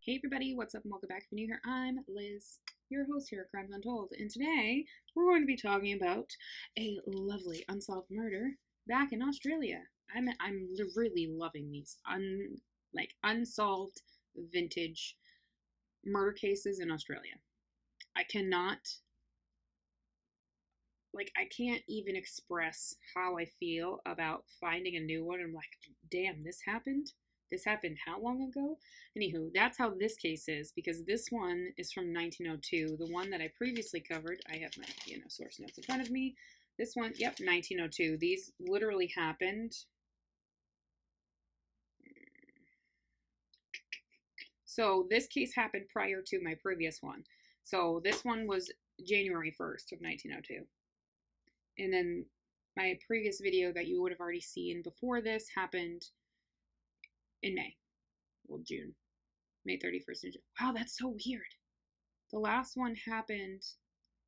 Hey everybody, what's up and welcome back if you're new here. I'm Liz, your host here at Crimes Untold, and today we're going to be talking about a lovely unsolved murder back in Australia. I'm really loving these unsolved vintage murder cases in Australia. I can't even express how I feel about finding a new one. I'm like, damn, this happened? This happened how long ago? Anywho, that's how this case is, because this one is from 1902. The one that I previously covered, I have my source notes in front of me. This one, yep, 1902. These literally happened. So this case happened prior to my previous one. So this one was January 1st of 1902. And then my previous video that you would have already seen before this happened in May. Well, June. May 31st and June. Wow, that's so weird. The last one happened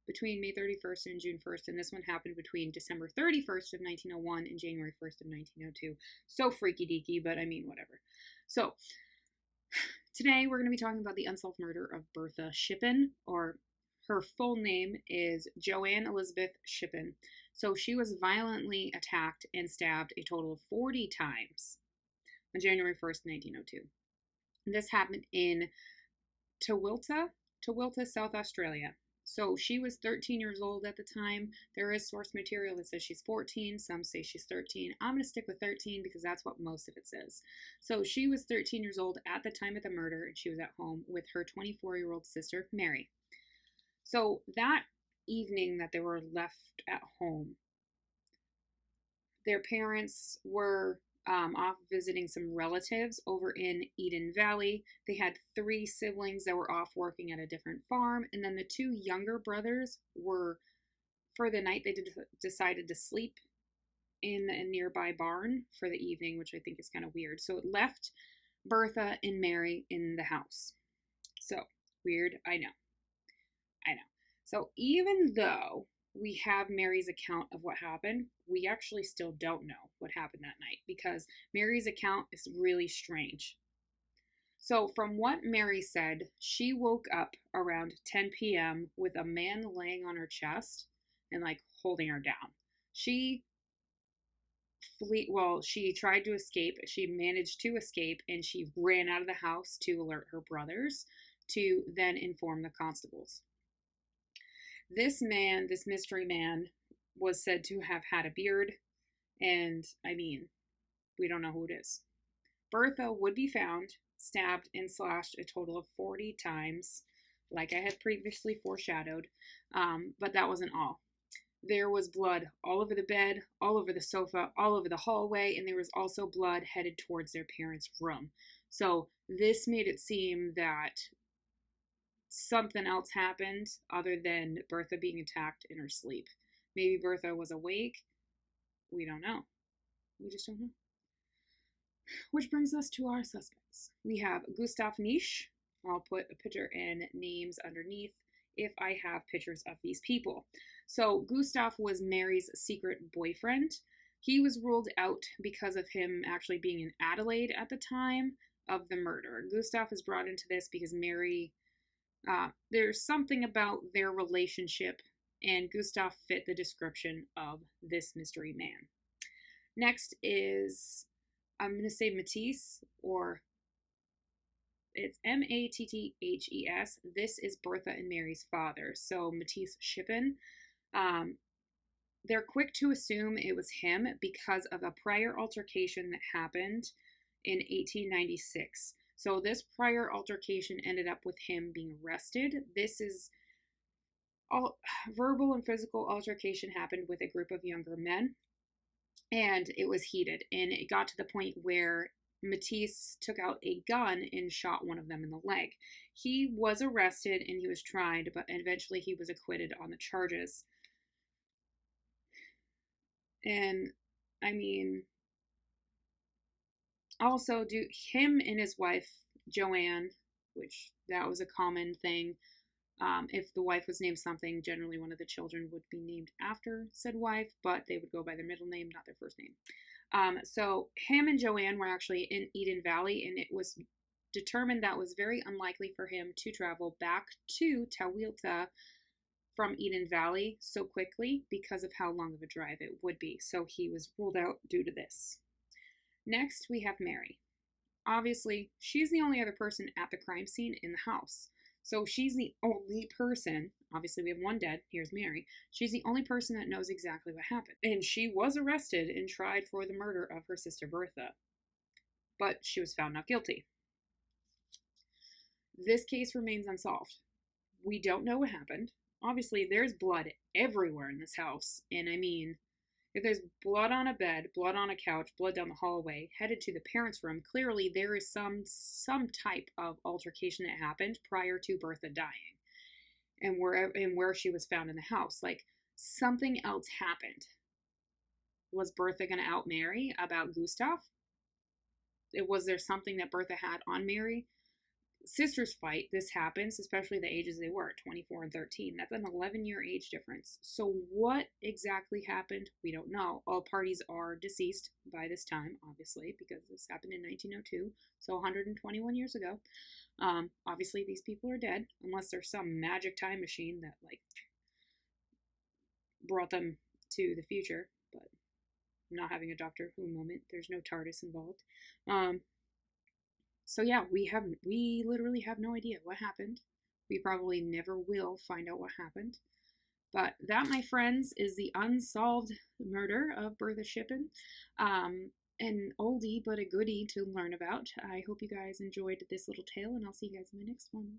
between May 31st and June 1st, and this one happened between December 31st of 1901 and January 1st of 1902. So freaky deaky, but I mean, whatever. So, today we're going to be talking about the unsolved murder of Bertha Schippan, or her full name is Joanne Elizabeth Schippan. So she was violently attacked and stabbed a total of 40 times on January 1st, 1902. This happened in Tawilta, South Australia. So she was 13 years old at the time. There is source material that says she's 14. Some say she's 13. I'm going to stick with 13 because that's what most of it says. So she was 13 years old at the time of the murder, and she was at home with her 24-year-old sister, Mary. So that evening that they were left at home, their parents were off visiting some relatives over in Eden Valley. They had 3 siblings that were off working at a different farm, and then the 2 younger brothers were, for the night, they decided to sleep in a nearby barn for the evening, which I think is kind of weird. So it left Bertha and Mary in the house. So weird, I know. So even though we have Mary's account of what happened, we actually still don't know what happened that night, because Mary's account is really strange. So from what Mary said, she woke up around 10 p.m. with a man laying on her chest and holding her down. She tried to escape. She managed to escape, and she ran out of the house to alert her brothers, to then inform the constables. This man, this mystery man, was said to have had a beard, and I mean, we don't know who it is. Bertha would be found stabbed and slashed a total of 40 times, like I had previously foreshadowed, but that wasn't all. There was blood all over the bed, all over the sofa, all over the hallway, and there was also blood headed towards their parents' room. So this made it seem that something else happened other than Bertha being attacked in her sleep. Maybe Bertha was awake. We don't know. We just don't know. Which brings us to our suspects. We have Gustav Niche. I'll put a picture and names underneath if I have pictures of these people. So Gustav was Mary's secret boyfriend. He was ruled out because of him actually being in Adelaide at the time of the murder. Gustav is brought into this because Mary, there's something about their relationship, and Gustav fit the description of this mystery man. Next is, I'm going to say Matisse, or it's Matthehes. This is Bertha and Mary's father, so Matisse Schippan. They're quick to assume it was him because of a prior altercation that happened in 1896. So this prior altercation ended up with him being arrested. This is all verbal and physical altercation happened with a group of younger men, and it was heated, and it got to the point where Matisse took out a gun and shot one of them in the leg. He was arrested and he was tried, but eventually he was acquitted on the charges. And I mean, also, him and his wife, Joanne, which that was a common thing. If the wife was named something, generally one of the children would be named after said wife, but they would go by their middle name, not their first name. So him and Joanne were actually in Eden Valley, and it was determined that it was very unlikely for him to travel back to Tawilta from Eden Valley so quickly because of how long of a drive it would be. So he was ruled out due to this. Next, we have Mary. Obviously, she's the only other person at the crime scene in the house. So she's the only person, obviously we have one dead, here's Mary. She's the only person that knows exactly what happened. And she was arrested and tried for the murder of her sister Bertha. But she was found not guilty. This case remains unsolved. We don't know what happened. Obviously, there's blood everywhere in this house. And I mean, if there's blood on a bed, blood on a couch, blood down the hallway, headed to the parents' room, clearly there is some type of altercation that happened prior to Bertha dying. And where she was found in the house. Like, something else happened. Was Bertha going to out Mary about Gustav? Was there something that Bertha had on Mary? Sisters fight, this happens, especially the ages they were, 24 and 13. That's an 11-year age difference. So what exactly happened? We don't know. All parties are deceased by this time, obviously, because this happened in 1902, so 121 years ago. Obviously, these people are dead, unless there's some magic time machine that, like, brought them to the future, but I'm not having a Doctor Who moment. There's no TARDIS involved. So yeah, we literally have no idea what happened. We probably never will find out what happened. But that, my friends, is the unsolved murder of Bertha Schippan. An oldie but a goodie to learn about. I hope you guys enjoyed this little tale, and I'll see you guys in my next one.